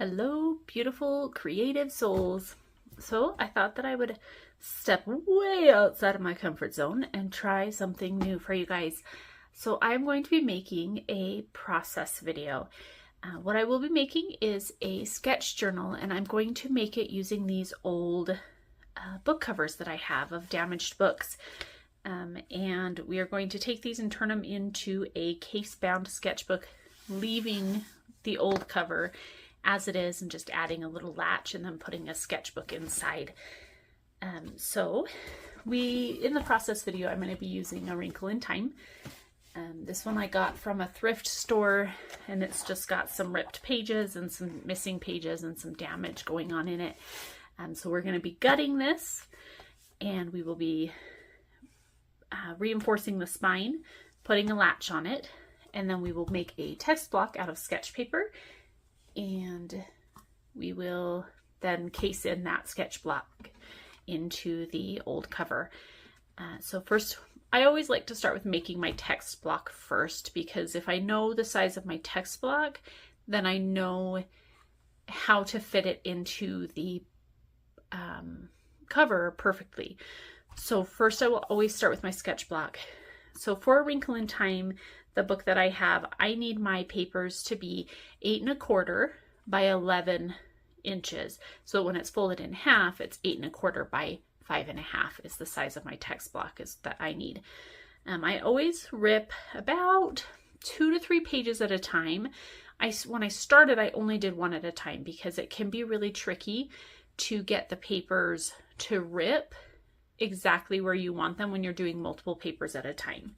Hello, beautiful creative souls. So I thought that I would step way outside of my comfort zone and try something new for you guys. So I'm going to be making a process video. What I will be making is a sketch journal, and I'm going to make it using these old book covers that I have of damaged books. And we are going to take these and turn them into a case-bound sketchbook, leaving the old cover as it is and just adding a little latch and then putting a sketchbook inside. So in the process video, I'm going to be using A Wrinkle in Time. This one I got from a thrift store, and it's just got some ripped pages and some missing pages and some damage going on in it. So we're going to be gutting this, and we will be reinforcing the spine, putting a latch on it, and then we will make a text block out of sketch paper, and we will then case in that sketch block into the old cover. So first, I always like to start with making my text block first, because if I know the size of my text block, then I know how to fit it into the cover perfectly. So first I will always start with my sketch block. So for A Wrinkle in Time, the book that I have, I need my papers to be 8 1/4 by 11 inches. So when it's folded in half, it's 8 1/4 by 5 1/2 is the size of my text block that I need. I always rip about 2 to 3 pages at a time. When I started, I only did one at a time because it can be really tricky to get the papers to rip exactly where you want them when you're doing multiple papers at a time.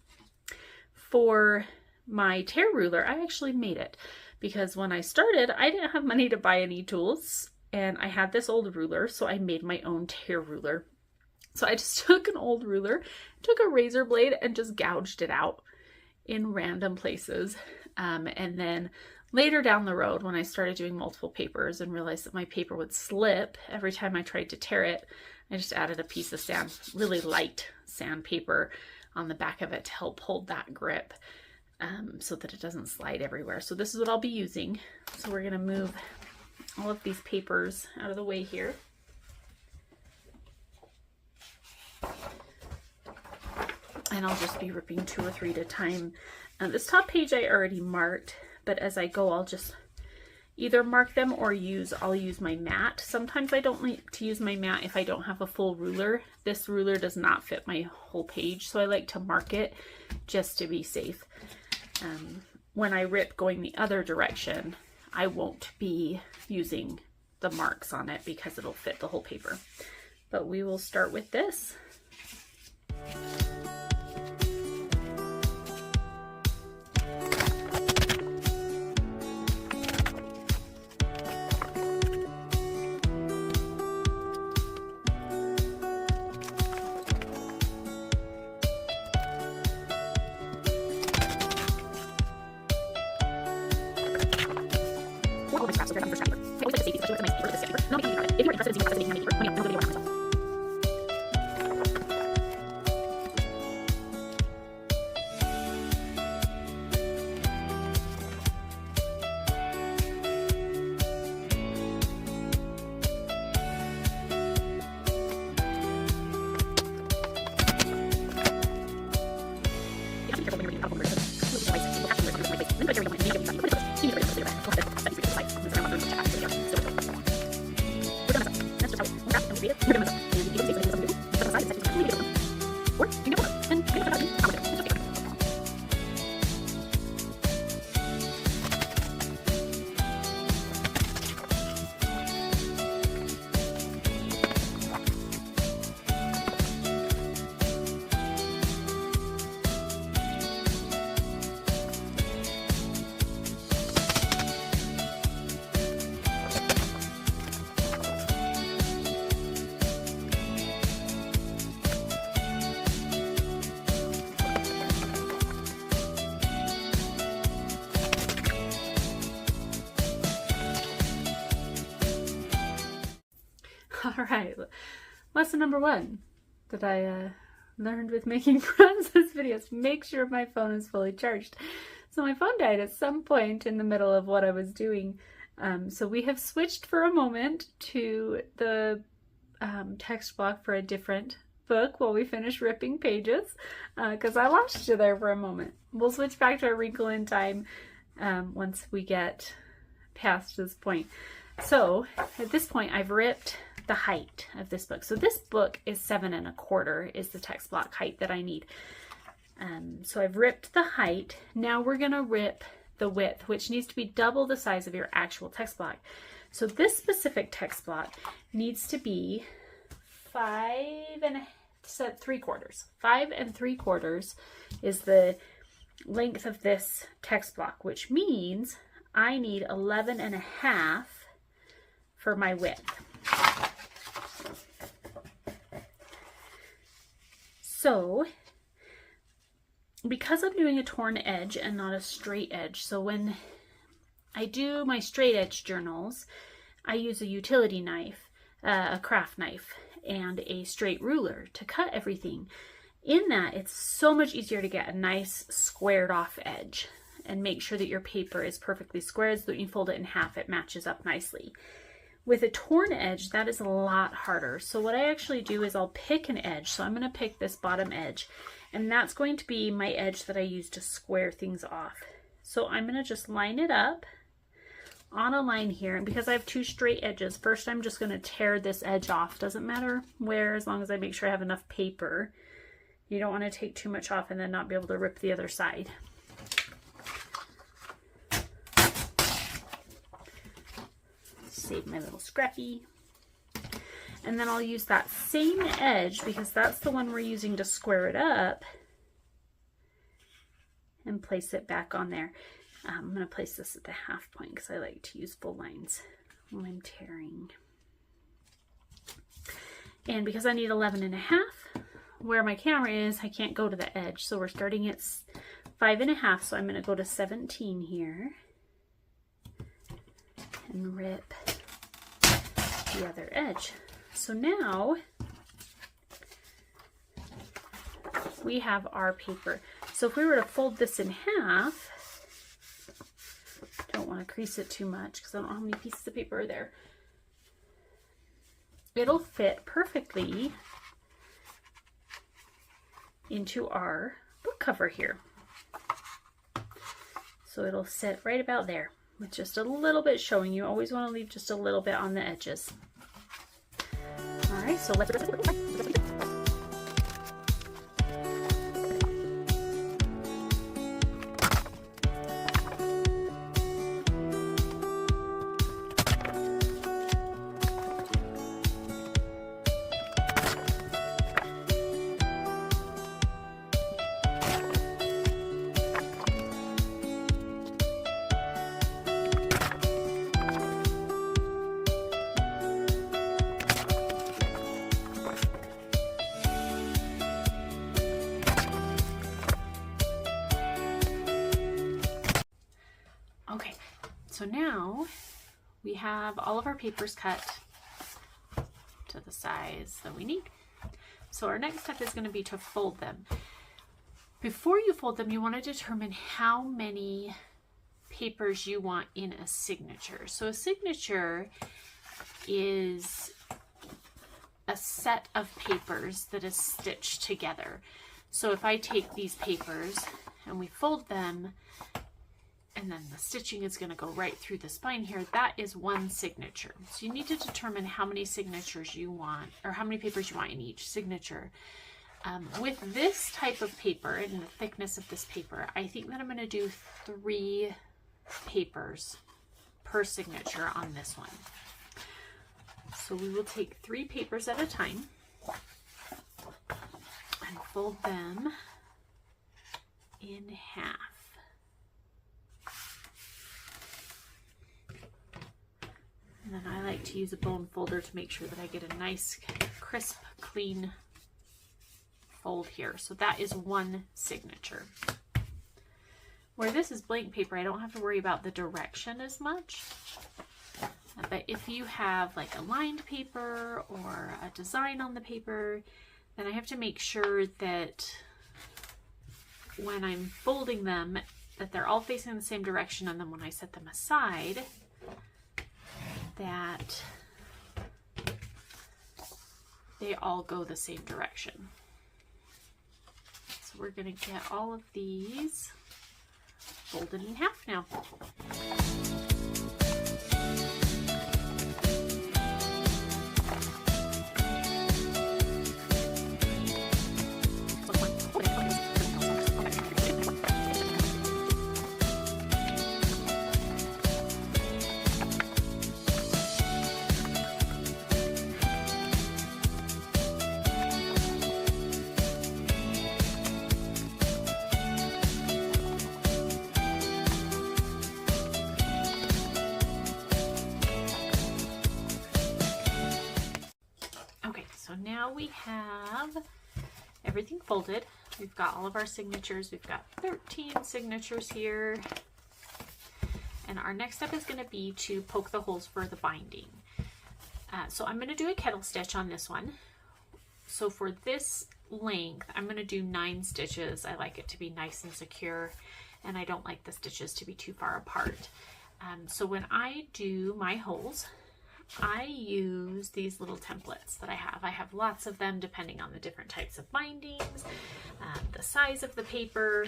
For my tear ruler, I actually made it because when I started, I didn't have money to buy any tools, and I had this old ruler, so I made my own tear ruler. So I just took an old ruler, took a razor blade, and just gouged it out in random places. And then later down the road, when I started doing multiple papers and realized that my paper would slip every time I tried to tear it, I just added a piece of really light sandpaper on the back of it to help hold that grip so that it doesn't slide everywhere. So this is what I'll be using. So we're going to move all of these papers out of the way here. And I'll just be ripping 2 or 3 at a time. This top page I already marked, but as I go, I'll just either mark them or I'll use my mat. Sometimes I don't like to use my mat if I don't have a full ruler. This ruler does not fit my whole page, so I like to mark it just to be safe. When I rip going the other direction, I won't be using the marks on it because it'll fit the whole paper. But we will start with this. All right, lesson number 1 that I learned with making process videos: make sure my phone is fully charged. So my phone died at some point in the middle of what I was doing, So we have switched for a moment to the text block for a different book while we finish ripping pages, because I lost you there for a moment. We'll switch back to A Wrinkle in Time once we get past this point. So at this point I've ripped the height of this book. So this book is 7 1/4 is the text block height that I need. So I've ripped the height. Now we're going to rip the width, which needs to be double the size of your actual text block. So this specific text block needs to be 5 3/4. 5 3/4 is the length of this text block, which means I need 11 1/2 for my width. So because I'm doing a torn edge and not a straight edge, so when I do my straight edge journals, I use a utility knife, a craft knife, and a straight ruler to cut everything. In that, it's so much easier to get a nice squared off edge and make sure that your paper is perfectly squared so that when you fold it in half, it matches up nicely. With a torn edge, that is a lot harder. So what I actually do is I'll pick an edge. So I'm going to pick this bottom edge, and that's going to be my edge that I use to square things off. So I'm going to just line it up on a line here, and because I have 2 straight edges, first I'm just going to tear this edge off. Doesn't matter where, as long as I make sure I have enough paper. You don't want to take too much off and then not be able to rip the other side. Save my little scrappy. And then I'll use that same edge, because that's the one we're using to square it up, and place it back on there. I'm going to place this at the half point because I like to use full lines when I'm tearing. And because I need 11 1/2, where my camera is, I can't go to the edge. So we're starting at 5 1/2. So I'm going to go to 17 here and rip the other edge. So now we have our paper. So if we were to fold this in half, don't want to crease it too much because I don't know how many pieces of paper are there. It'll fit perfectly into our book cover here. So it'll sit right about there with just a little bit showing. You always want to leave just a little bit on the edges. All right, so let's okay, so now we have all of our papers cut to the size that we need. So our next step is going to be to fold them. Before you fold them, you want to determine how many papers you want in a signature. So a signature is a set of papers that is stitched together. So if I take these papers and we fold them, and then the stitching is going to go right through the spine here, that is one signature. So you need to determine how many signatures you want, or how many papers you want in each signature. With this type of paper and the thickness of this paper, I think that I'm going to do 3 papers per signature on this one. So we will take 3 papers at a time and fold them in half. And then I like to use a bone folder to make sure that I get a nice, crisp, clean fold here. So that is one signature. Where this is blank paper, I don't have to worry about the direction as much. But if you have like a lined paper or a design on the paper, then I have to make sure that when I'm folding them, that they're all facing the same direction, and then when I set them aside, that they all go the same direction. So we're going to get all of these folded in half now. So now we have everything folded. We've got all of our signatures. We've got 13 signatures here. And our next step is going to be to poke the holes for the binding. So I'm going to do a kettle stitch on this one. So for this length, I'm going to do 9 stitches. I like it to be nice and secure, and I don't like the stitches to be too far apart. So when I do my holes, I use these little templates that I have. I have lots of them depending on the different types of bindings, the size of the paper.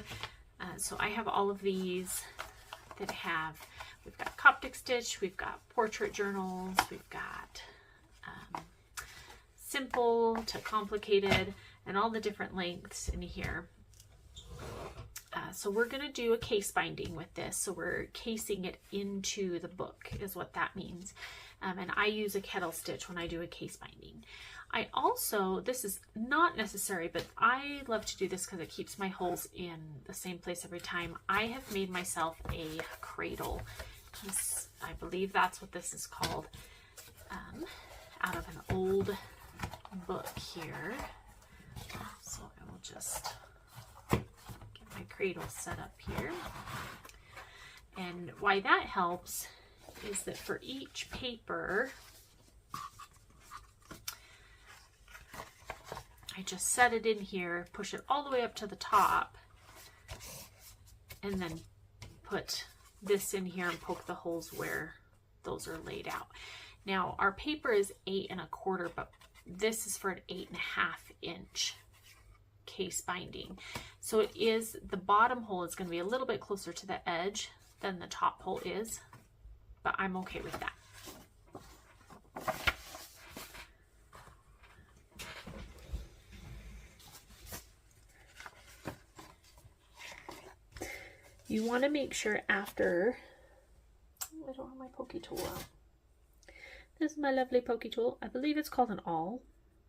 So I have all of these that have, we've got Coptic stitch, we've got portrait journals, we've got simple to complicated, and all the different lengths in here. So we're going to do a case binding with this. So we're casing it into the book is what that means. And I use a kettle stitch when I do a case binding. I also, this is not necessary, but I love to do this because it keeps my holes in the same place every time. I have made myself a cradle. I believe that's what this is called, out of an old book here. So I will just get my cradle set up here. And why that helps is that for each paper, I just set it in here, push it all the way up to the top, and then put this in here and poke the holes where those are laid out. Now our paper is 8 1/4, but this is for an 8 1/2 inch case binding. So it is, the bottom hole is going to be a little bit closer to the edge than the top hole is, but I'm okay with that. You want to make sure after, I don't have my pokey tool out. This is my lovely pokey tool. I believe it's called an awl,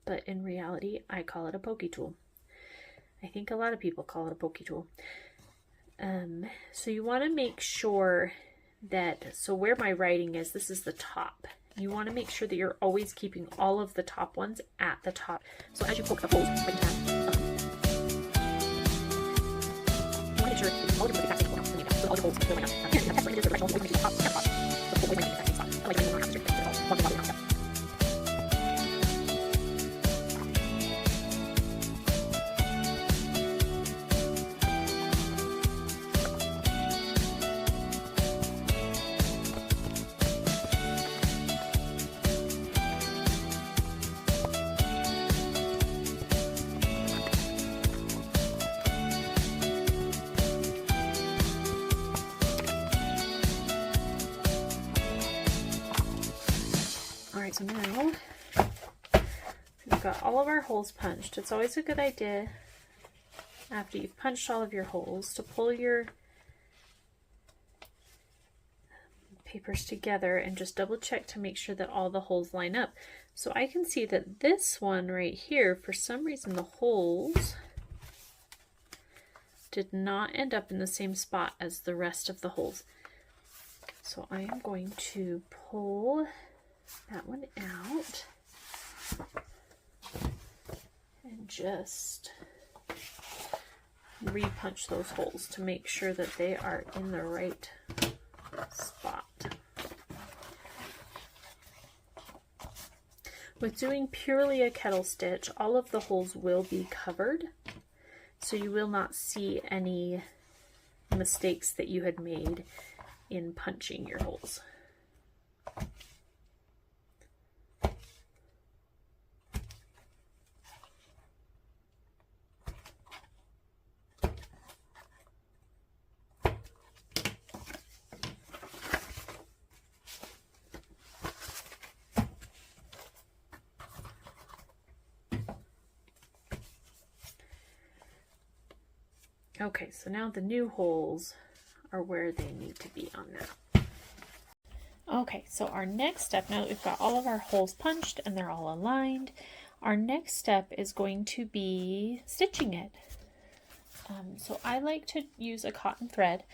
but in reality, I call it a pokey tool. I think a lot of people call it a pokey tool. So you want to make sure that, so where my writing is, this is the top. You want to make sure that you're always keeping all of the top ones at the top. So as you poke the holes, you want to make sure all the holes so all the holes going up. Here, you have extra images that are right, the top and the bottom. So the whole way might be the exact same spot. I like to have strict one bottom and top. So now we've got all of our holes punched. It's always a good idea after you've punched all of your holes to pull your papers together and just double check to make sure that all the holes line up. So I can see that this one right here, for some reason the holes did not end up in the same spot as the rest of the holes. So I am going to pull that one out and just re-punch those holes to make sure that they are in the right spot. With doing purely a kettle stitch, all of the holes will be covered, so you will not see any mistakes that you had made in punching your holes. Okay, so now the new holes are where they need to be on that. Okay, so our next step, now that we've got all of our holes punched and they're all aligned, our next step is going to be stitching it. So I like to use a cotton thread.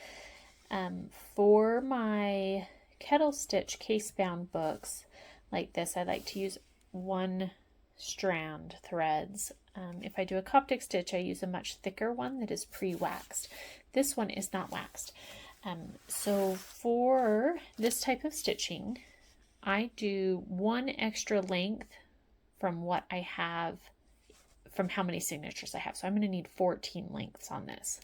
For my kettle stitch case bound books like this, I like to use 1 strand threads. If I do a Coptic stitch, I use a much thicker one that is pre-waxed. This one is not waxed. So for this type of stitching, I do 1 extra length from what I have, from how many signatures I have. So I'm going to need 14 lengths on this.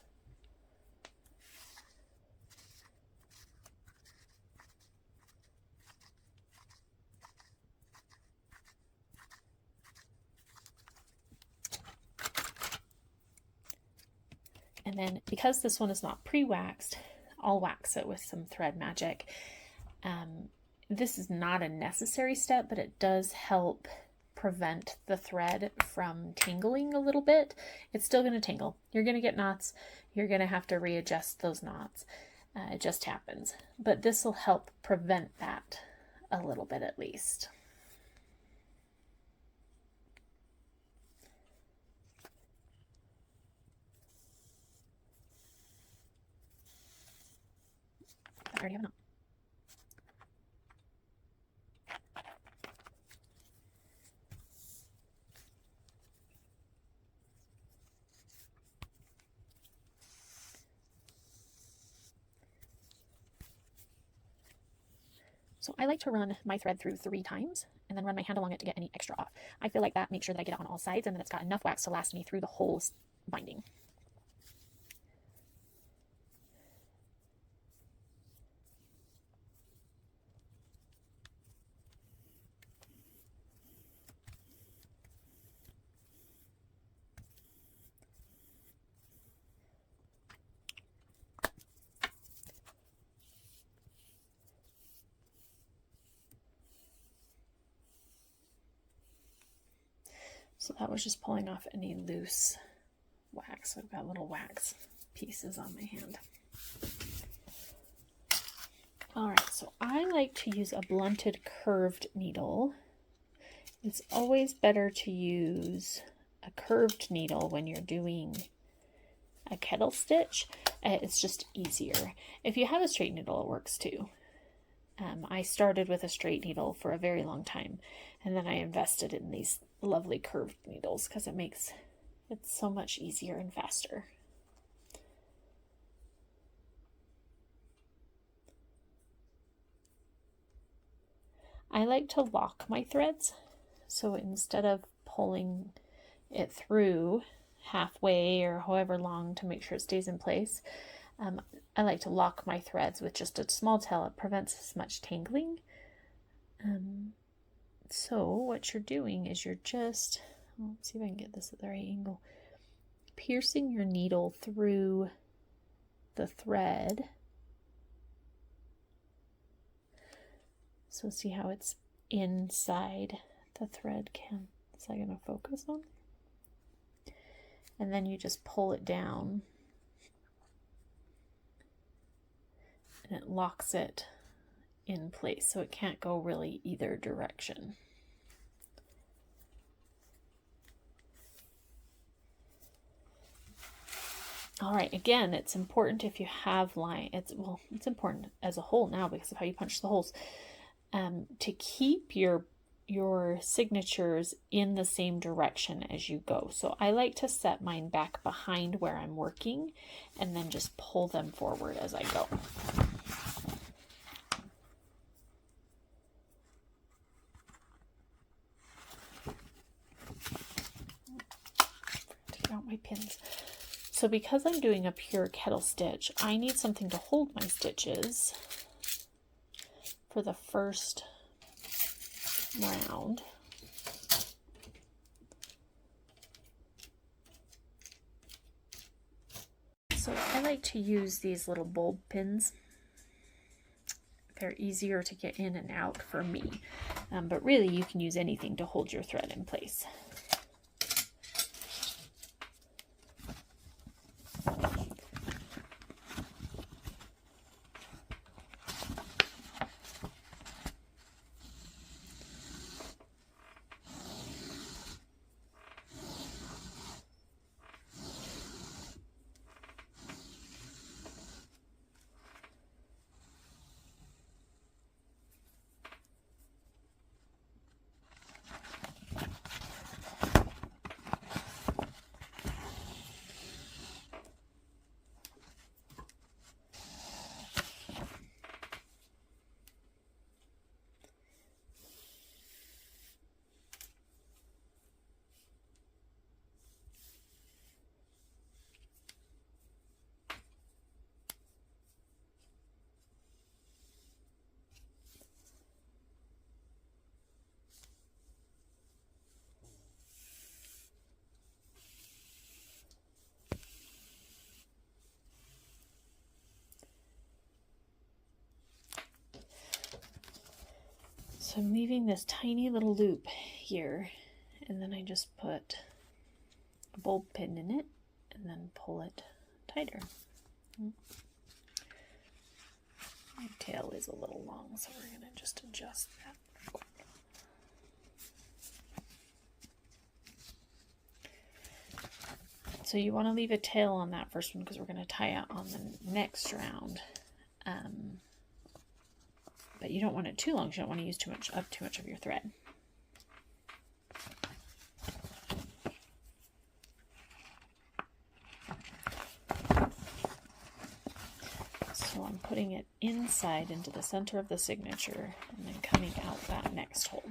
And then because this one is not pre-waxed, I'll wax it with some thread magic. This is not a necessary step, but it does help prevent the thread from tangling a little bit. It's still going to tangle. You're going to get knots. You're going to have to readjust those knots. It just happens. But this will help prevent that a little bit at least. I already have a knot. So I like to run my thread through 3 times and then run my hand along it to get any extra off. I feel like that makes sure that I get it on all sides and that it's got enough wax to last me through the whole binding. So that was just pulling off any loose wax. I've got little wax pieces on my hand. All right, so I like to use a blunted curved needle. It's always better to use a curved needle when you're doing a kettle stitch. It's just easier. If you have a straight needle, it works too. I started with a straight needle for a very long time, and then I invested in these lovely curved needles because it so much easier and faster. I like to lock my threads, so instead of pulling it through halfway or however long to make sure it stays in place, I like to lock my threads with just a small tail. It prevents as much tangling. So what you're doing is you're just, let's see if I can get this at the right angle, piercing your needle through the thread. So see how it's inside the thread. Is that going to focus on? And then you just pull it down. And it locks it in place so it can't go really either direction. All right, again, it's important if you have line, it's important as a whole now because of how you punch the holes, to keep your signatures in the same direction as you go. So I like to set mine back behind where I'm working and then just pull them forward as I go. Take out my pins. So because I'm doing a pure kettle stitch, I need something to hold my stitches for the first round. So I like to use these little bulb pins. They're easier to get in and out for me, but really you can use anything to hold your thread in place. So I'm leaving this tiny little loop here, and then I just put a bulb pin in it and then pull it tighter. My tail is a little long, so we're going to just adjust that real quick. So you want to leave a tail on that first one because we're going to tie it on the next round. But you don't want it too long. You don't want to use too much of your thread. So I'm putting it inside into the center of the signature and then coming out that next hole.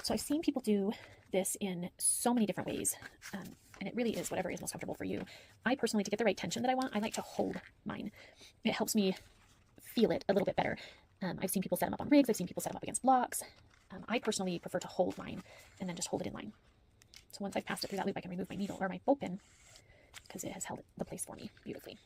So I've seen people do this in so many different ways, and it really is whatever is most comfortable for you. I personally, to get the right tension that I want, I like to hold mine. It helps me feel it a little bit better. I've seen people set them up on rigs. I've seen people set them up against blocks. I personally prefer to hold mine and then just hold it in line. So once I've passed it through that loop, I can remove my needle or my bulb pin because it has held the place for me beautifully.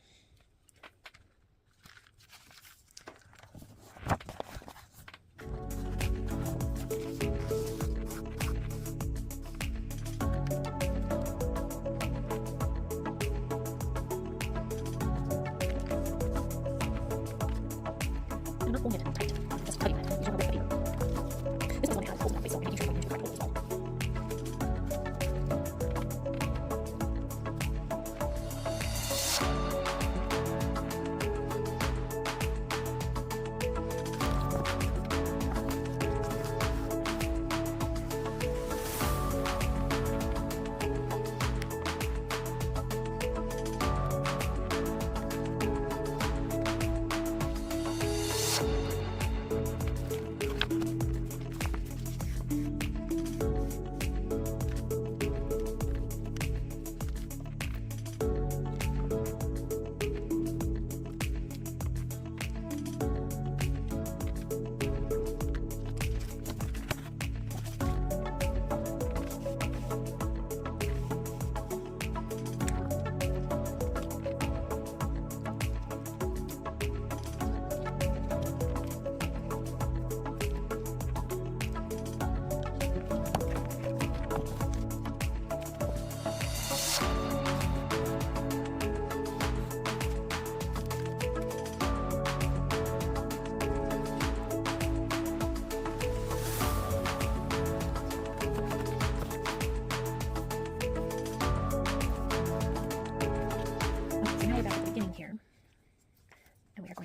I'm not holding it tight, I'm just cutting it. These are really pretty. This is one I have holding that place, so I'm making sure I'm going to the right hole as well.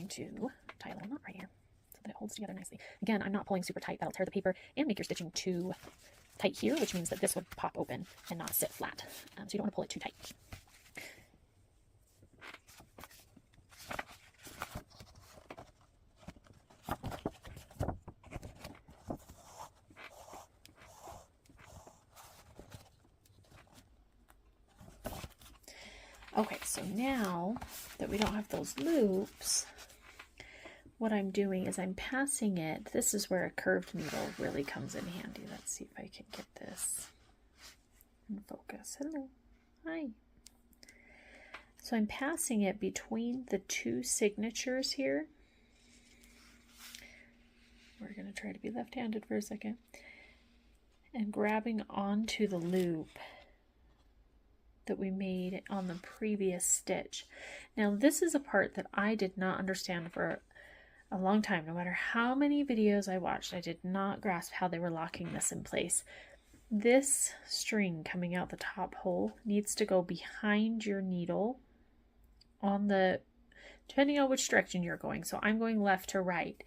To tie a little knot right here so that it holds together nicely. Again, I'm not pulling super tight. That'll tear the paper and make your stitching too tight here, which means that this would pop open and not sit flat. So you don't want to pull it too tight. Okay, so now that we don't have those loops, what I'm doing is I'm passing it. This is where a curved needle really comes in handy. Let's see if I can get this in focus. Hello. Hi. So I'm passing it between the two signatures here. We're going to try to be left-handed for a second. And grabbing onto the loop that we made on the previous stitch. Now this is a part that I did not understand for a long time. No matter how many videos I watched, I did not grasp how they were locking this in place. This string coming out the top hole needs to go behind your needle on the, depending on which direction you're going. So I'm going left to right.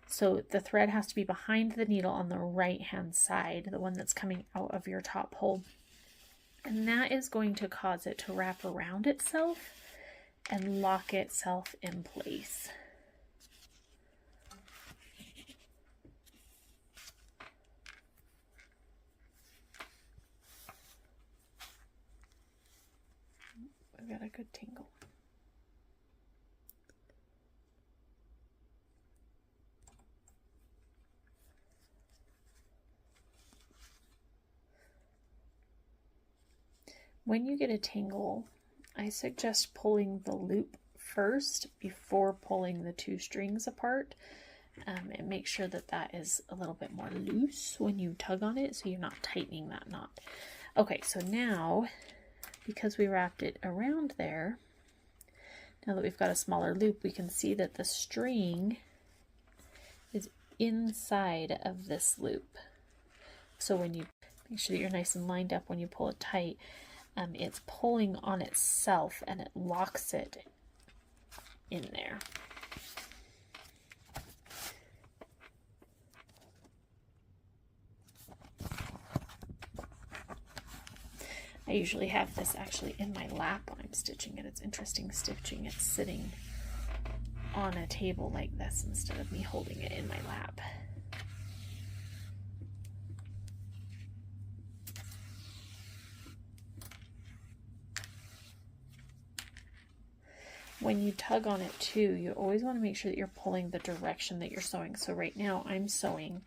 So the thread has to be behind the needle on the right hand side, the one that's coming out of your top hole. And that is going to cause it to wrap around itself and lock itself in place. I've got a good tingle. When you get a tangle, I suggest pulling the loop first before pulling the two strings apart, and make sure that that is a little bit more loose when you tug on it, so you're not tightening that knot. Okay, so now, because we wrapped it around there, now that we've got a smaller loop, we can see that the string is inside of this loop. So when you make sure that you're nice and lined up when you pull it tight, it's pulling on itself and it locks it in there. I usually have this actually in my lap when I'm stitching it. It's interesting stitching it sitting on a table like this instead of me holding it in my lap. When you tug on it too, you always want to make sure that you're pulling the direction that you're sewing. So right now I'm sewing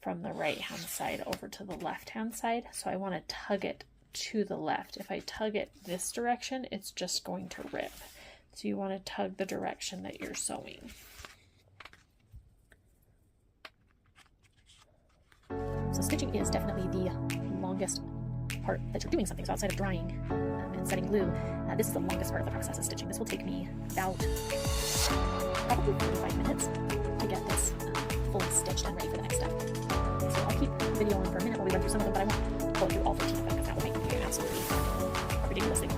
from the right hand side over to the left hand side, so I want to tug it to the left. If I tug it this direction, it's just going to rip. So you want to tug the direction that you're sewing. So stitching is definitely the longest part that you're doing something. So outside of drying and setting glue, this is the longest part of the process of stitching. This will take me about probably 45 minutes to get this fully stitched and ready for the next step. So I'll keep the video on for a minute while we run through some of them, but I won't go through all 15 of them because that will make me an absolutely ridiculous thing.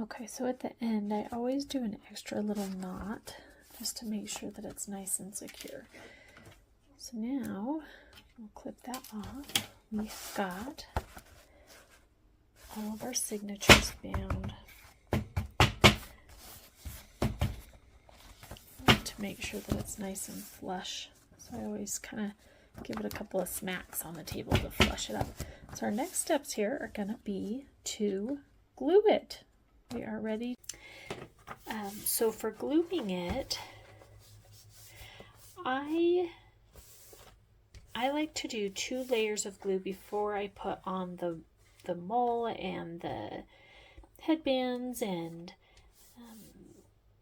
Okay, so at the end I always do an extra little knot just to make sure that it's nice and secure. So now we'll clip that off. We've got all of our signatures bound. make sure that it's nice and flush. So I always kind of give it a couple of smacks on the table to flush it up. So our next steps here are going to be to glue it. We are ready. So for gluing it, I like to do 2 layers of glue before I put on the mole and the headbands and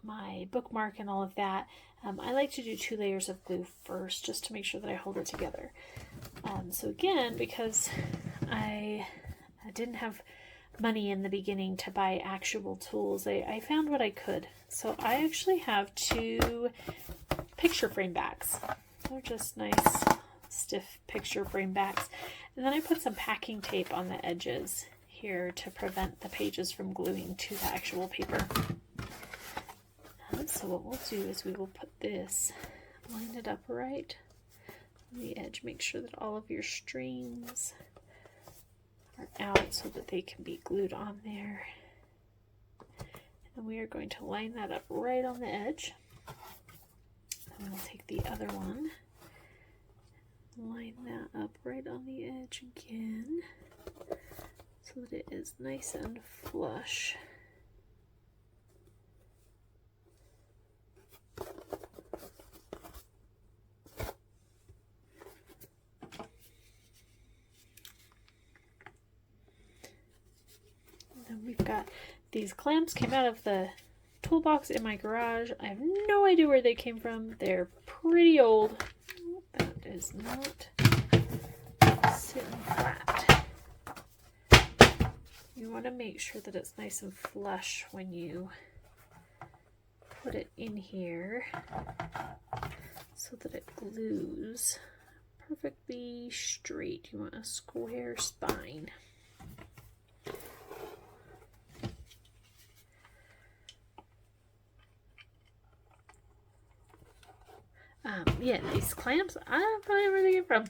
my bookmark and all of that. I like to do 2 layers of glue first just to make sure that I hold it together. So again, because I didn't have money in the beginning to buy actual tools, I found what I could. So I actually have 2 picture frame backs. They're just nice stiff picture frame backs. And then I put some packing tape on the edges here to prevent the pages from gluing to the actual paper. So what we'll do is we will put this, line it up right on the edge. Make sure that all of your strings are out so that they can be glued on there. And we are going to line that up right on the edge. And we'll take the other one, line that up right on the edge again so that it is nice and flush. We've got these clamps came out of the toolbox in my garage. I have no idea where they came from. They're pretty old. That is not sitting flat. You want to make sure that it's nice and flush when you put it in here so that it glues perfectly straight. You want a square spine. Yeah, these clamps, I don't know where they came from.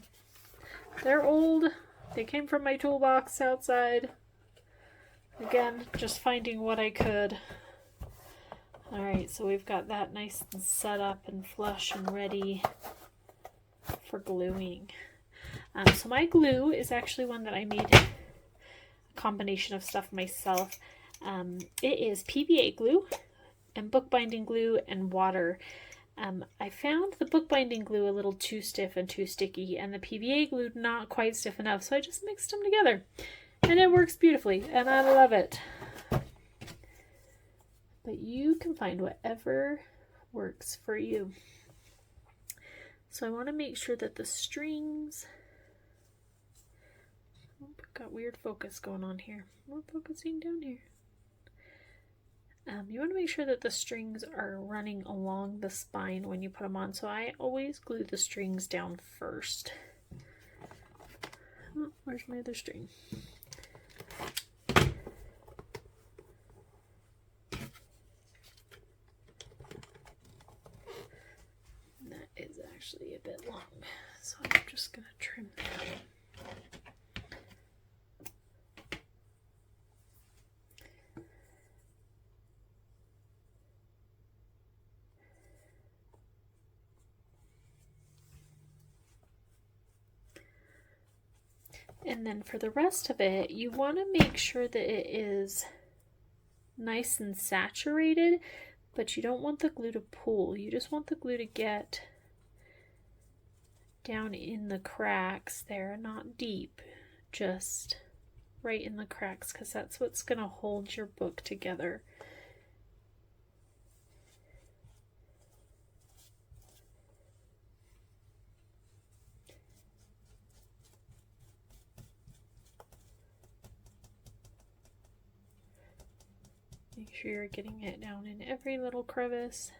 They're old. They came from my toolbox outside. Again, just finding what I could. Alright, so we've got that nice and set up and flush and ready for gluing. So my glue is actually one that I made a combination of stuff myself. It is PVA glue and bookbinding glue and water. I found the bookbinding glue a little too stiff and too sticky, and the PVA glue not quite stiff enough, so I just mixed them together. And it works beautifully, and I love it. But you can find whatever works for you. So I want to make sure that the strings... Oh, I've got weird focus going on here. We're focusing down here. You want to make sure that the strings are running along the spine when you put them on. So I always glue the strings down first. Oh, where's my other string? That is actually a bit long, so I'm just going to trim that. And then for the rest of it, you want to make sure that it is nice and saturated, but you don't want the glue to pool. You just want the glue to get down in the cracks there, not deep, just right in the cracks, because that's what's going to hold your book together. Make sure you're getting it down in every little crevice,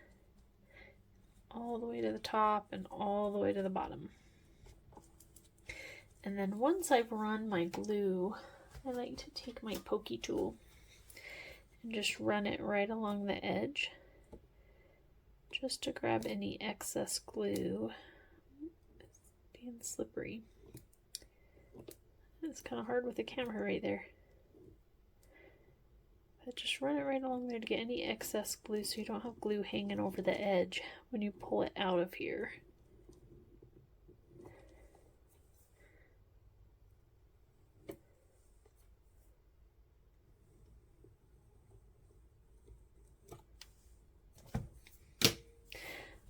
all the way to the top and all the way to the bottom. And then once I've run my glue, I like to take my pokey tool and just run it right along the edge, just to grab any excess glue. It's being slippery. It's kind of hard with the camera right there. But just run it right along there to get any excess glue so you don't have glue hanging over the edge when you pull it out of here.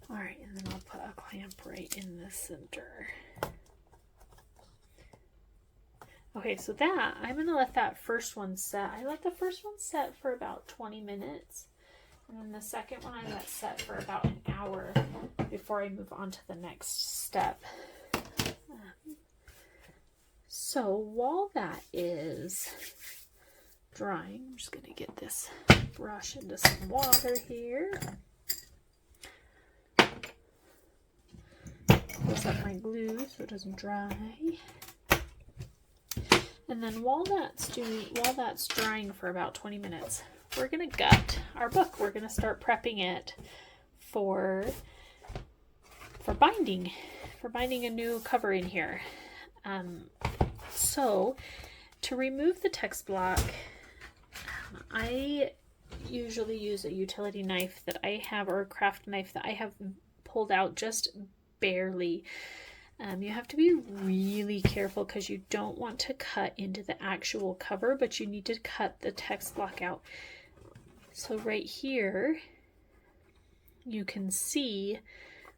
Alright, and then I'll put a clamp right in the center. Okay, so that, I'm going to let that first one set. I let the first one set for about 20 minutes. And then the second one I let set for about an hour before I move on to the next step. So while that is drying, I'm just going to get this brush into some water here. Close up my glue so it doesn't dry. And then while that's drying for about 20 minutes, we're gonna gut our book. We're gonna start prepping it for binding a new cover in here. So to remove the text block, I usually use a utility knife that I have, or a craft knife that I have pulled out just barely. You have to be really careful because you don't want to cut into the actual cover, but you need to cut the text block out. So right here, you can see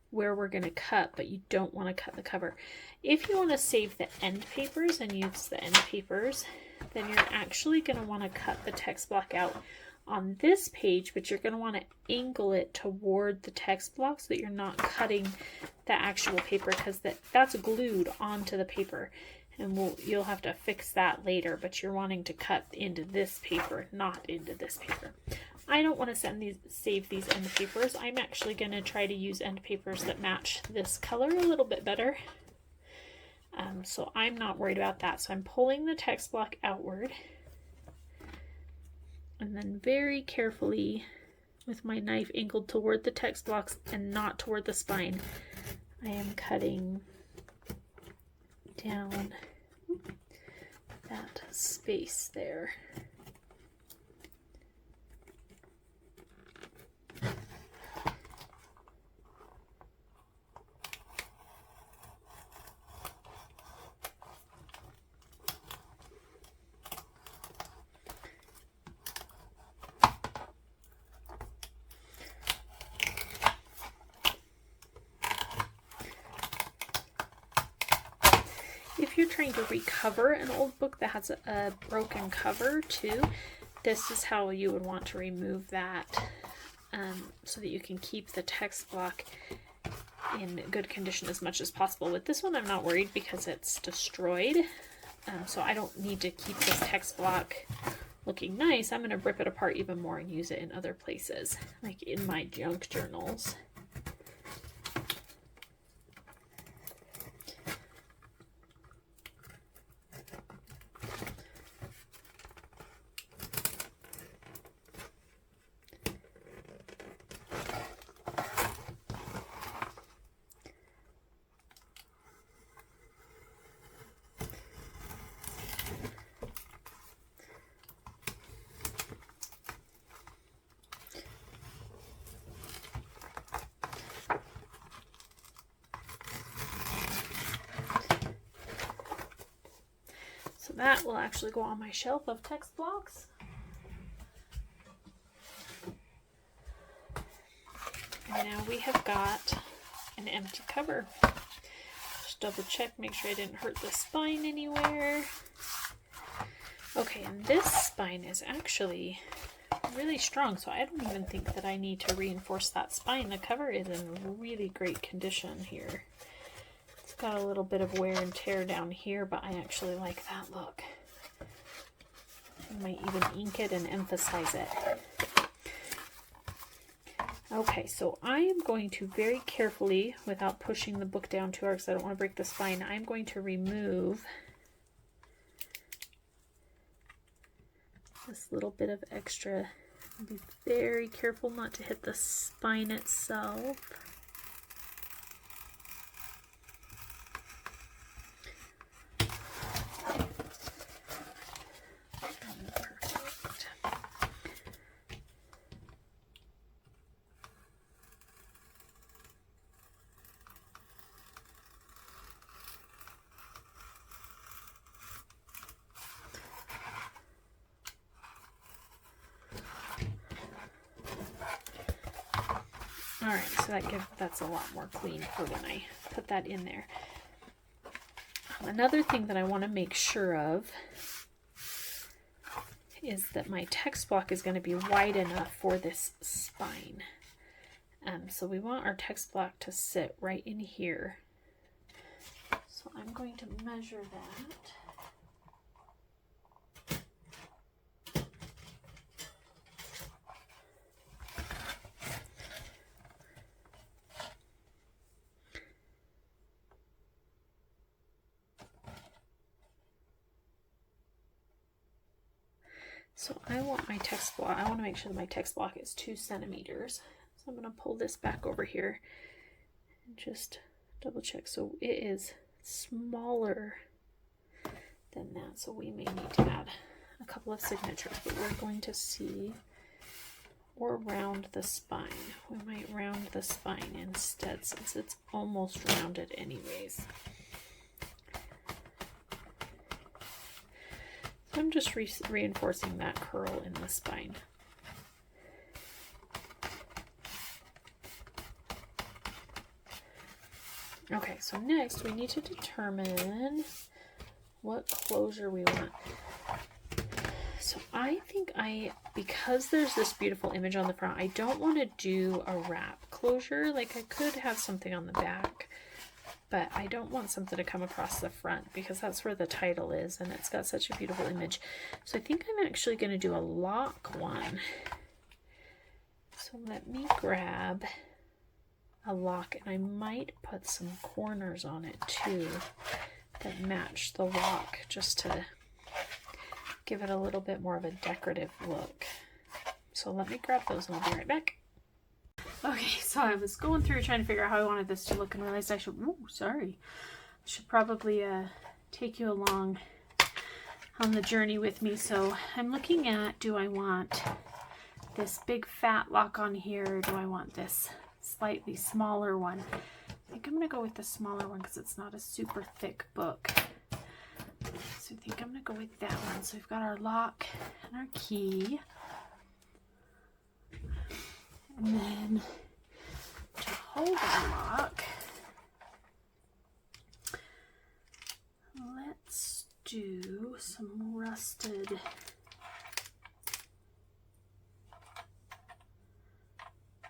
where we're going to cut, but you don't want to cut the cover. If you want to save the end papers and use the end papers, then you're actually going to want to cut the text block out on this page, but you're going to want to angle it toward the text block so that you're not cutting the actual paper, because that's glued onto the paper, and you'll have to fix that later, but you're wanting to cut into this paper, not into this paper. I don't want to save these end papers. I'm actually going to try to use end papers that match this color a little bit better. So I'm not worried about that. So I'm pulling the text block outward, and then very carefully with my knife angled toward the text blocks and not toward the spine, I am cutting down that space there. If you're trying to recover an old book that has a broken cover too, this is how you would want to remove that, so that you can keep the text block in good condition as much as possible. With this one, I'm not worried because it's destroyed, so I don't need to keep this text block looking nice. I'm going to rip it apart even more and use it in other places, like in my junk journals. That will actually go on my shelf of text blocks. And now we have got an empty cover. Just double check, make sure I didn't hurt the spine anywhere. Okay, and this spine is actually really strong, so I don't even think that I need to reinforce that spine. The cover is in really great condition here. It's got a little bit of wear and tear down here, but I actually like that look. I might even ink it and emphasize it. Okay, so I am going to very carefully, without pushing the book down too hard because I don't want to break the spine, I'm going to remove this little bit of extra. Be very careful not to hit the spine itself. All right, so that's a lot more clean for when I put that in there. Another thing that I want to make sure of is that my text block is going to be wide enough for this spine. So we want our text block to sit right in here. So I'm going to measure that. So I want my text block, I want to make sure that my text block is 2 centimeters. So I'm going to pull this back over here and just double check. So it is smaller than that. So we may need to add a couple of signatures, but we're going to see, or round the spine. We might round the spine instead since it's almost rounded anyways. I'm just reinforcing that curl in the spine. Okay, so next we need to determine what closure we want. So I think because there's this beautiful image on the front, I don't want to do a wrap closure. Like I could have something on the back, but I don't want something to come across the front because that's where the title is and it's got such a beautiful image. So I think I'm actually going to do a lock one. So let me grab a lock, and I might put some corners on it too that match the lock just to give it a little bit more of a decorative look. So let me grab those and I'll be right back. Okay, so I was going through trying to figure out how I wanted this to look and realized I should, should probably take you along on the journey with me. So I'm looking at, do I want this big fat lock on here, or do I want this slightly smaller one? I think I'm going to go with the smaller one because it's not a super thick book. So I think I'm going to go with that one. So we've got our lock and our key. And then to hold our lock, let's do some rusted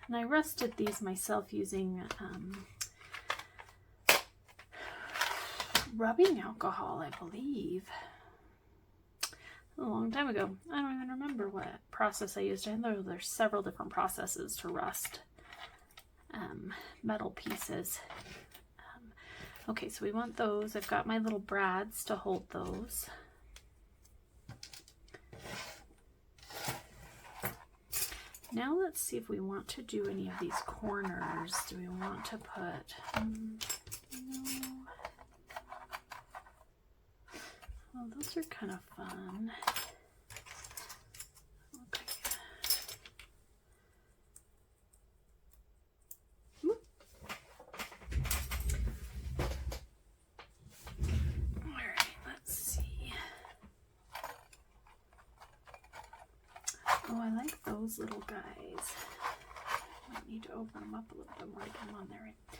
and I rusted these myself using rubbing alcohol, I believe, a long time ago. I don't even remember what process I used. I know there's several different processes to rust metal pieces. Okay, so we want those. I've got my little brads to hold those. Now let's see if we want to do any of these corners. Do we want to put, no. Well, those are kind of fun. Okay. All right, let's see. Oh, I like those little guys. I need to open them up a little bit more to get them on there. I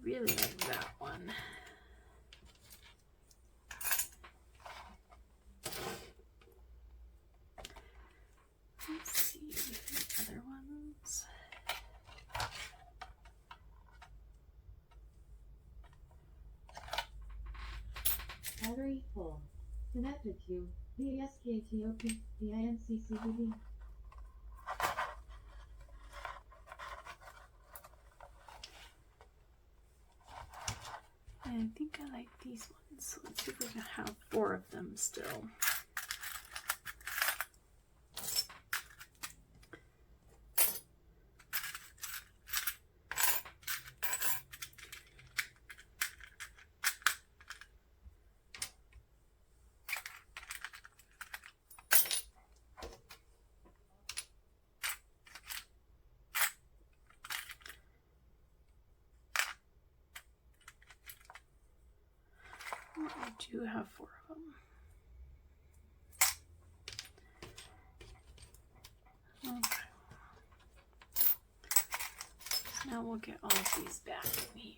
really like that one. Let's see the other ones. Battery full. Connected to VSKTOP, VINCCBB. I think I like these ones. So let's see if we can have 4 of them still. I do have 4 of them. Okay. Now we'll get all of these back in here.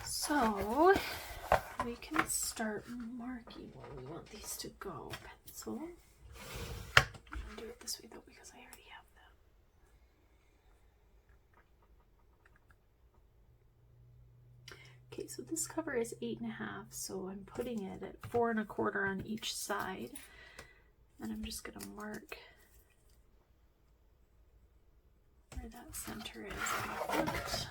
So we can start marking where we want these to go. Pencil. I'm going to do it this way though because I already have them. Okay, so this cover is 8.5, so I'm putting it at 4 1/4 on each side. And I'm just going to mark where that center is on the front.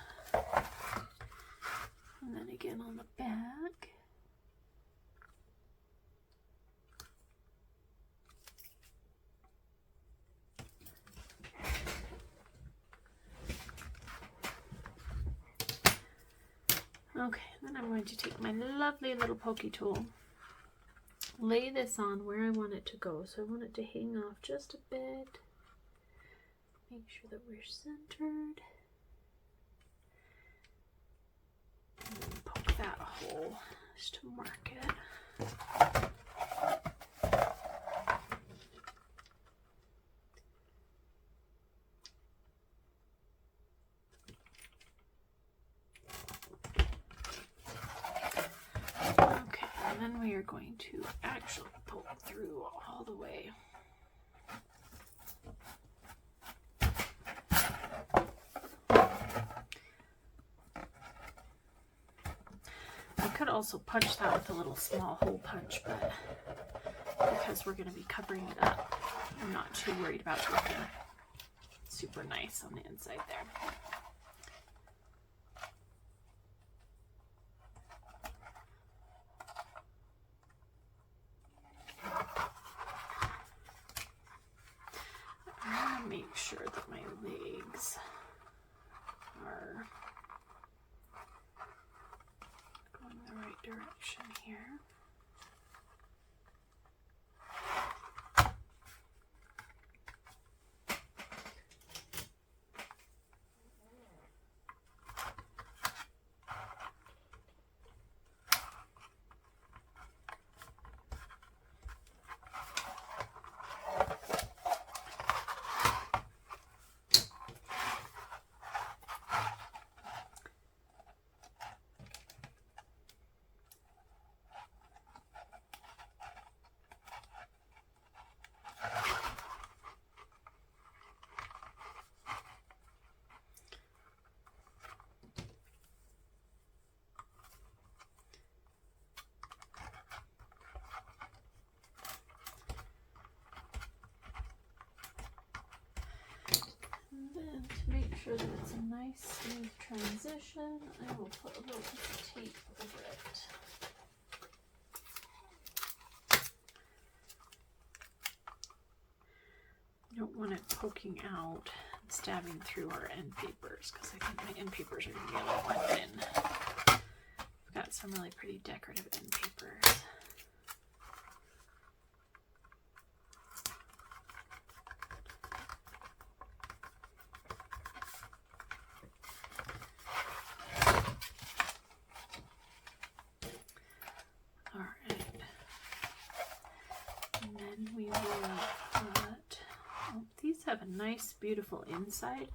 And then again on the back. Okay, then I'm going to take my lovely little pokey tool, lay this on where I want it to go. So I want it to hang off just a bit. Make sure that we're centered. And then poke that hole just to mark it. Okay, and then we are going to actually poke through all the way. I could also punch that with a little small hole punch, but because we're going to be covering it up, I'm not too worried about it looking super nice on the inside there. I want to make sure that my legs are going the right direction here. And then to make sure that it's a nice smooth transition, I will put a little piece of tape over it. You don't want it poking out and stabbing through our end papers because I think my end papers are going to be a little thin. I've got some really pretty decorative end papers. Have a nice beautiful inside.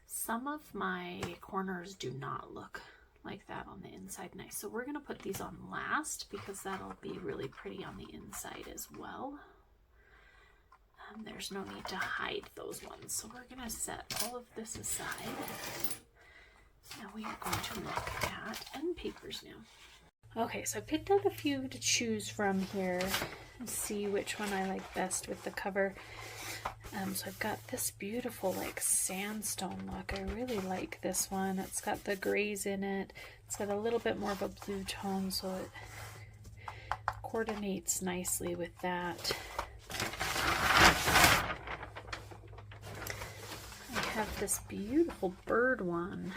Some of my corners do not look like that on the inside nice, so we're going to put these on last because that'll be really pretty on the inside as well. There's no need to hide those ones, so we're going to set all of this aside. Now we are going to look at end papers now. Okay, so I picked out a few to choose from here and see which one I like best with the cover. So I've got this beautiful like sandstone look. I really like this one. It's got the grays in it. It's got a little bit more of a blue tone, so it coordinates nicely with that. I have this beautiful bird one.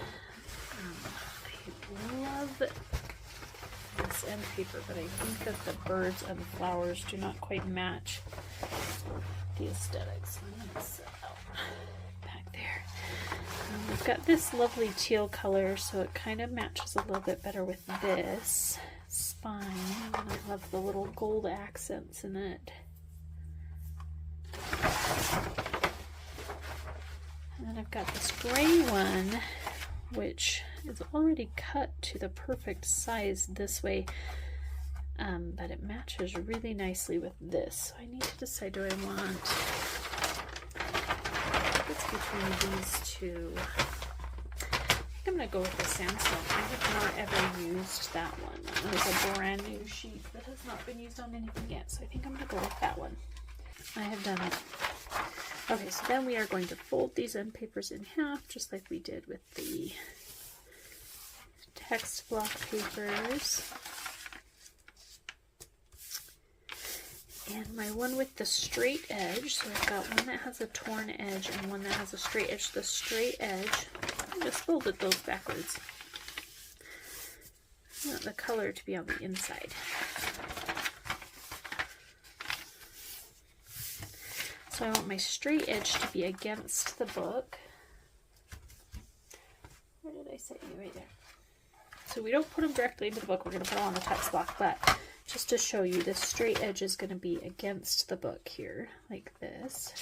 I love this end paper, but I think that the birds and flowers do not quite match the aesthetics. I'm going to set out back there. We've got this lovely teal color, so it kind of matches a little bit better with this spine. And I love the little gold accents in it. And then I've got this gray one, which is already cut to the perfect size this way, but it matches really nicely with this. So I need to decide, do I want, it's between these two. I'm going to go with the sandstone. I have not ever used that one. That is a brand new sheet that has not been used on anything yet, so I think I'm going to go with that one. I have done it. Okay, so then we are going to fold these end papers in half, just like we did with the text block papers. And my one with the straight edge, so I've got one that has a torn edge and one that has a straight edge. The straight edge, I just folded those backwards. I want the color to be on the inside. So I want my straight edge to be against the book. Where did I set you? Right there. So we don't put them directly into the book, we're going to put them on the text block, but just to show you, this straight edge is going to be against the book here, like this.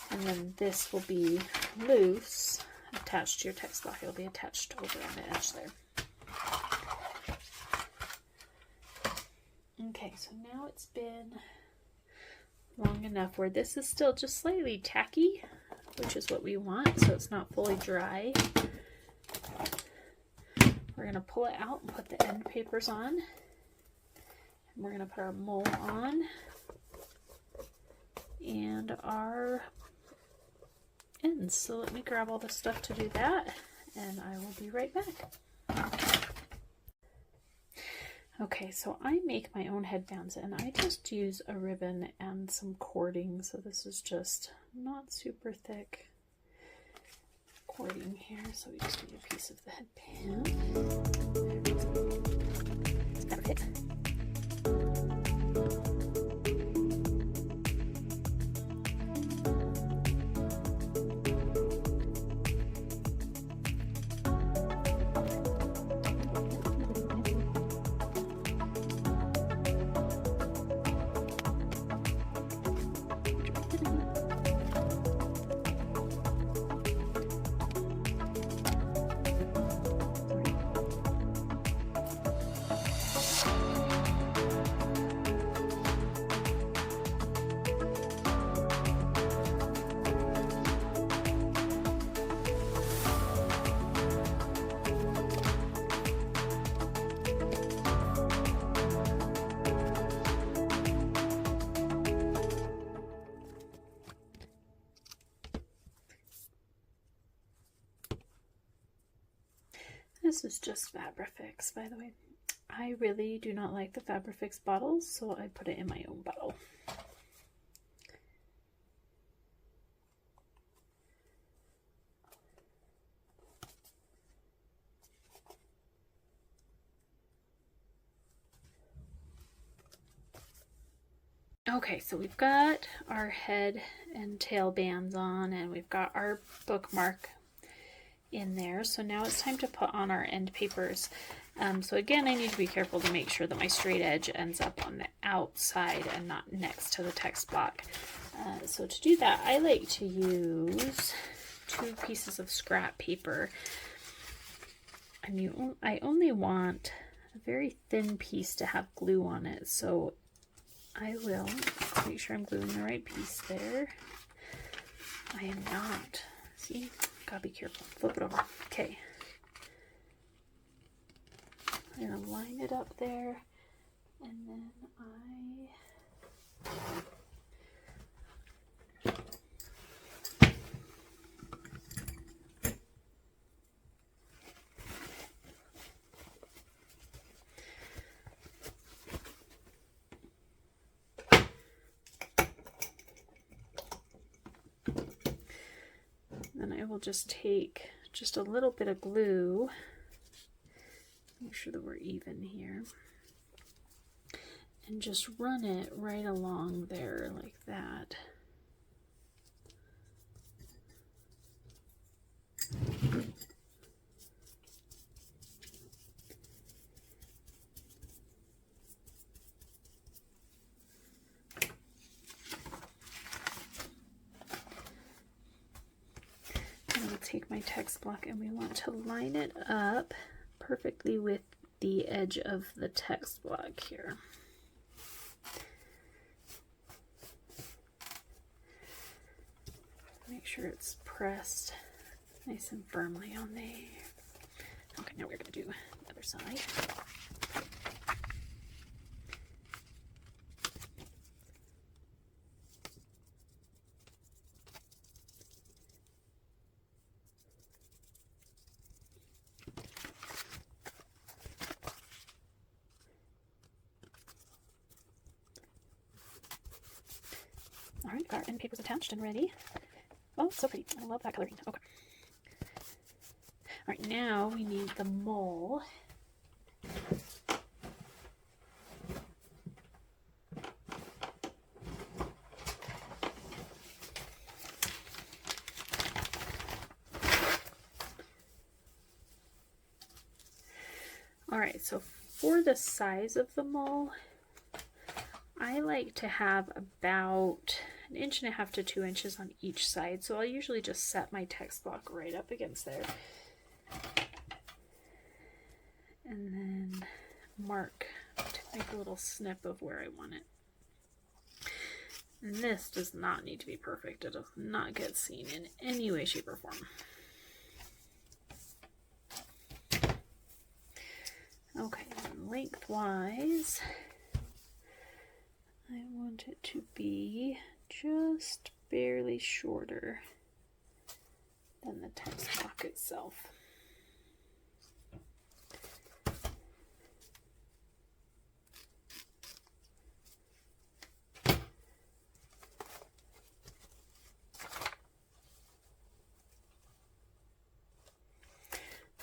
And then this will be loose, attached to your text block. It'll be attached over on the edge there. Okay, so now it's been long enough where this is still just slightly tacky, which is what we want, so it's not fully dry. We're going to pull it out and put the end papers on. And we're going to put our mole on and our ends. So let me grab all the stuff to do that, and I will be right back. Okay, so I make my own headbands, and I just use a ribbon and some cording. So this is just not super thick cording here, so we just need a piece of the headband. It's gotta fit. This is just Fabrifix, by the way. I really do not like the Fabrifix bottles, so I put it in my own bottle. Okay, so we've got our head and tail bands on, and we've got our bookmark in there. So now it's time to put on our end papers. So again, I need to be careful to make sure that my straight edge ends up on the outside and not next to the text block. So to do that, I like to use 2 pieces of scrap paper. And I only want a very thin piece to have glue on it. So I will make sure I'm gluing the right piece there. I am not. See? Gotta be careful. Flip it over. Okay. I'm gonna line it up there, and then I will just take just a little bit of glue, make sure that we're even here, and just run it right along there like that. take my text block and we want to line it up perfectly with the edge of the text block here. Make sure it's pressed nice and firmly on there. Okay, now we're going to do the other side. All right, our end paper's attached and ready. Oh, so pretty. I love that coloring. Okay. All right, now we need the mole. All right, so for the size of the mole, I like to have about 1.5 inches to 2 inches on each side. So I'll usually just set my text block right up against there. And then mark to make a little snip of where I want it. And this does not need to be perfect. It does not get seen in any way, shape, or form. Okay, and lengthwise, I want it to be just barely shorter than the text block itself.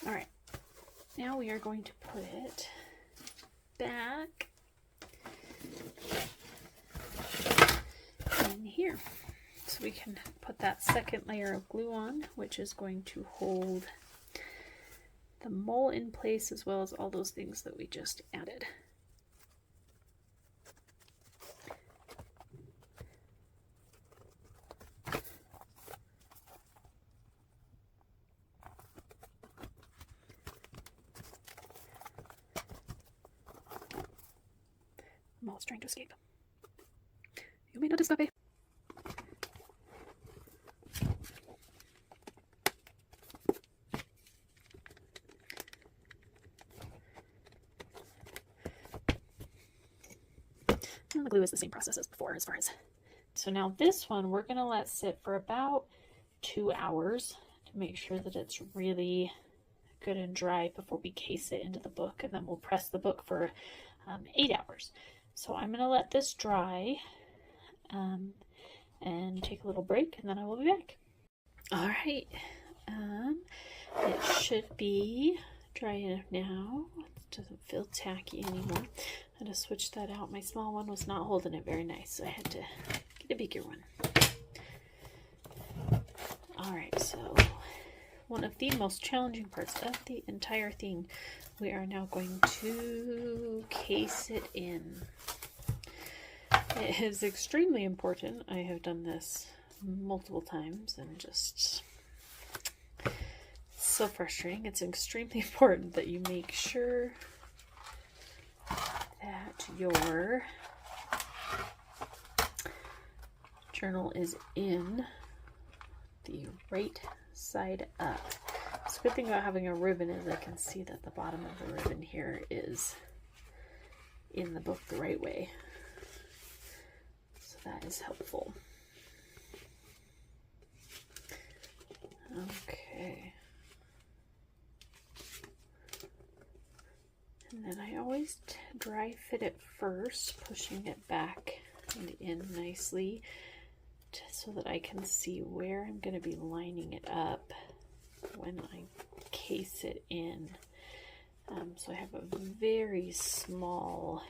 All right, now we are going to put it back in here. So we can put that second layer of glue on, which is going to hold the mole in place as well as all those things that we just added. The mole is trying to escape. You may not escape. And the glue is the same process as before as far as. So now this one we're going to let sit for about 2 hours to make sure that it's really good and dry before we case it into the book, and then we'll press the book for 8 hours. So I'm going to let this dry and take a little break, and then I will be back. All right, it should be dry enough now. It doesn't feel tacky anymore. I had to switch that out. My small one was not holding it very nice, so I had to get a bigger one. All right, so one of the most challenging parts of the entire thing, we are now going to case it in. It is extremely important. I have done this multiple times and just so frustrating. It's extremely important that you make sure that your journal is in the right side up. So the good thing about having a ribbon is I can see that the bottom of the ribbon here is in the book the right way. So that is helpful. Okay. And then I always dry fit it first, pushing it back and in nicely so that I can see where I'm going to be lining it up when I case it in. So I have a very small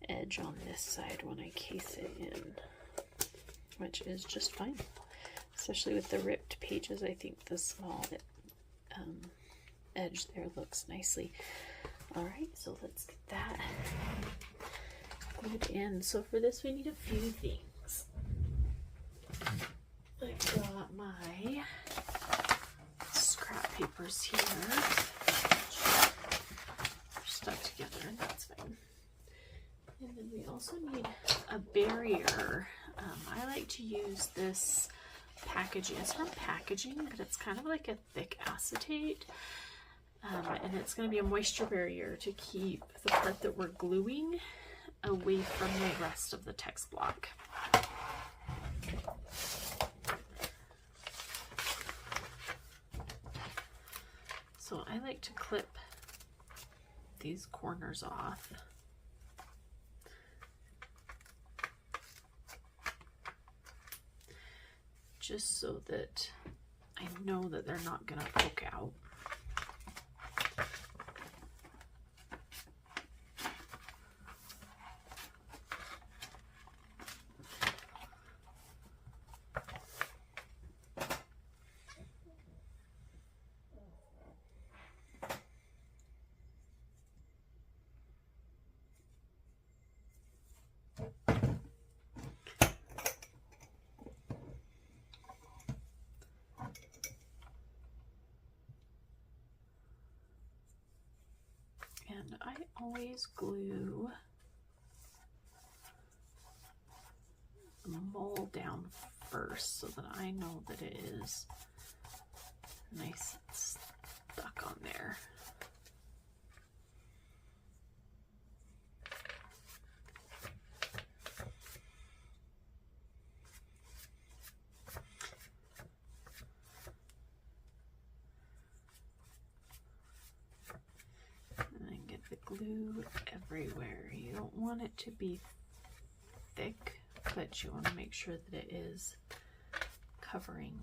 edge on this side when I case it in, which is just fine. Especially with the ripped pages, I think the small edge there looks nicely. All right, so let's get that glued in. So for this we need a few things. I've got my scrap papers here. They're stuck together, and that's fine. And then we also need a barrier. I like to use this packaging. It's from packaging, but it's kind of like a thick acetate. And it's going to be a moisture barrier to keep the part that we're gluing away from the rest of the text block. So I like to clip these corners off. Just so that I know that they're not going to poke out. And I always glue the mold down first so that I know that it is nice and stuck on there. Glue everywhere. You don't want it to be thick, but you want to make sure that it is covering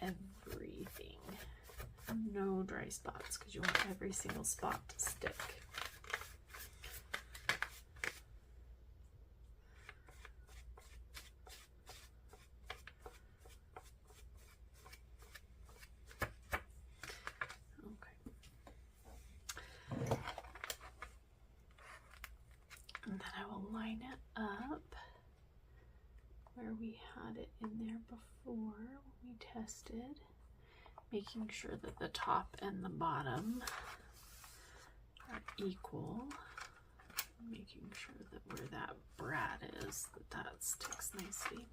everything. No dry spots, because you want every single spot to stick. And then I will line it up where we had it in there before when we tested, making sure that the top and the bottom are equal, making sure that where that brad is, that sticks nicely.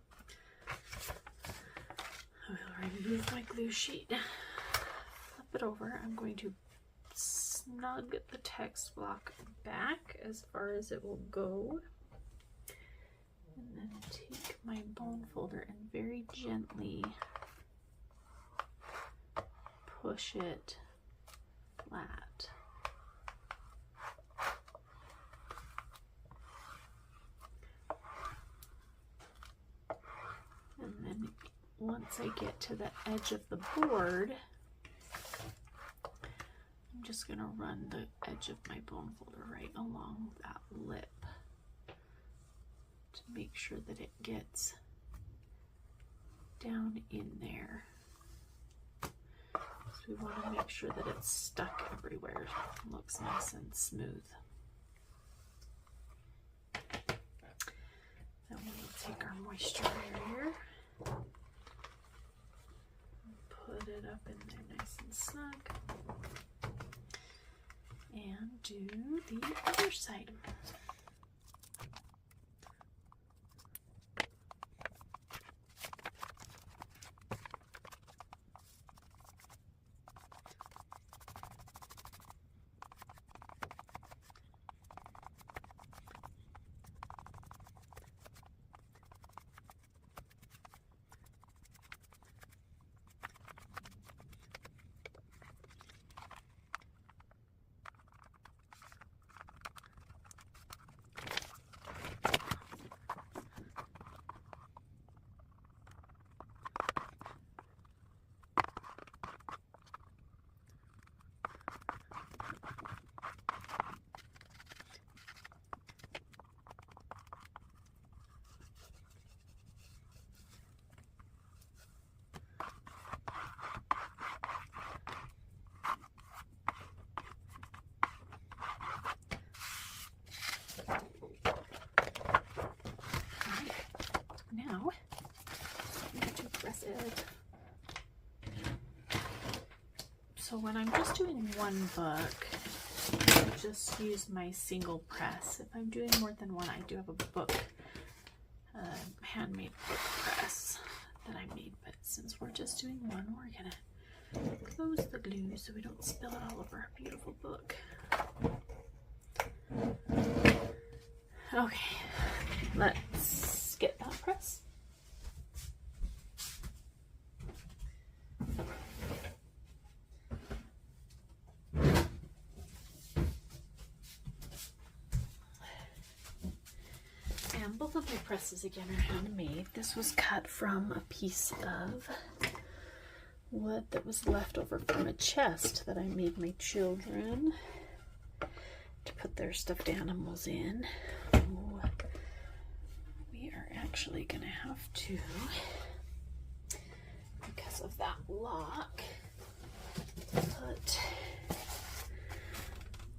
I will remove my glue sheet, flip it over. I'm going to snug the text block back as far as it will go, and then take my bone folder and very gently push it flat. And then once I get to the edge of the board, I'm just going to run the edge of my bone folder right along that lip to make sure that it gets down in there. So we want to make sure that it's stuck everywhere. It looks nice and smooth. Then we'll take our moisture barrier, put it up in there nice and snug, and do the other side. So when I'm just doing one book, I just use my single press. If I'm doing more than one, I do have a book, handmade book press that I made. But since we're just doing one, we're gonna close the glue so we don't spill it all over our beautiful book. Okay, let's get that press. And both of my presses again are handmade. This was cut from a piece of wood that was left over from a chest that I made my children to put their stuffed animals in. Oh, we are actually gonna have to, because of that lock, put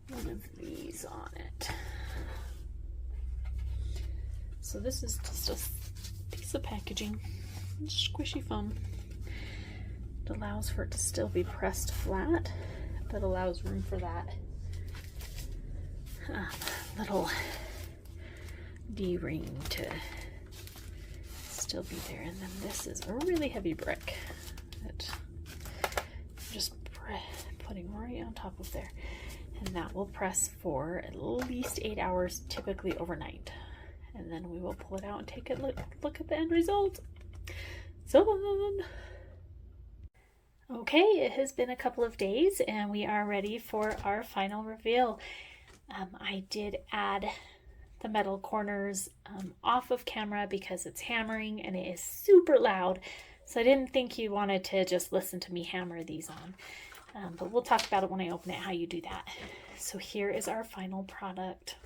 one of these on it. So this is just a piece of packaging, squishy foam. It allows for it to still be pressed flat, but allows room for that little D-ring to still be there. And then this is a really heavy brick that I'm just putting right on top of there. And that will press for at least 8 hours, typically overnight. And then we will pull it out and take a look at the end result. So fun! Okay, it has been a couple of days and we are ready for our final reveal. I did add the metal corners off of camera because it's hammering and it is super loud. So I didn't think you wanted to just listen to me hammer these on. But we'll talk about it when I open it, how you do that. So here is our final product.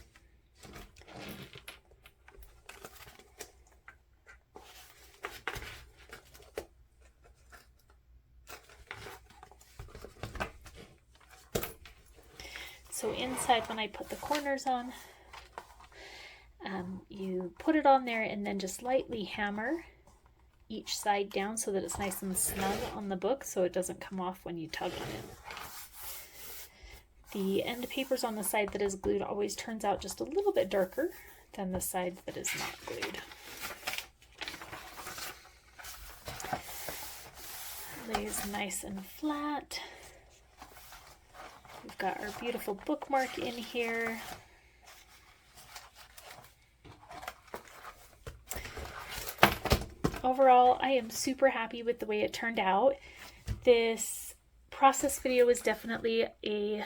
So inside, when I put the corners on, you put it on there and then just lightly hammer each side down so that it's nice and snug on the book so it doesn't come off when you tug on it. The end papers on the side that is glued always turns out just a little bit darker than the side that is not glued. It lays nice and flat. We've got our beautiful bookmark in here. Overall, I am super happy with the way it turned out. This process video is definitely a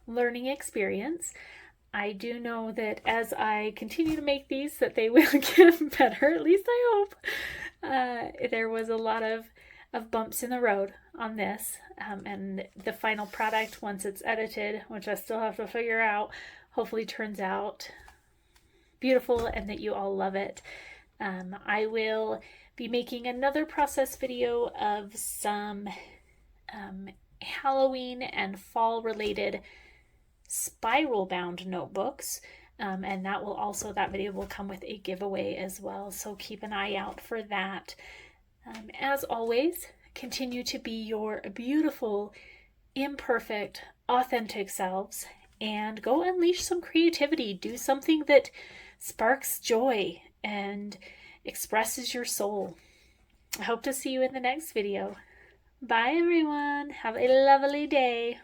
learning experience. I do know that as I continue to make these, that they will get better, at least I hope. There was a lot of bumps in the road on this, and the final product, once it's edited, which I still have to figure out, hopefully turns out beautiful and that you all love it. I will be making another process video of some Halloween and fall related spiral bound notebooks, and that video will come with a giveaway as well, so keep an eye out for that. As always, continue to be your beautiful, imperfect, authentic selves and go unleash some creativity. Do something that sparks joy and expresses your soul. I hope to see you in the next video. Bye everyone. Have a lovely day.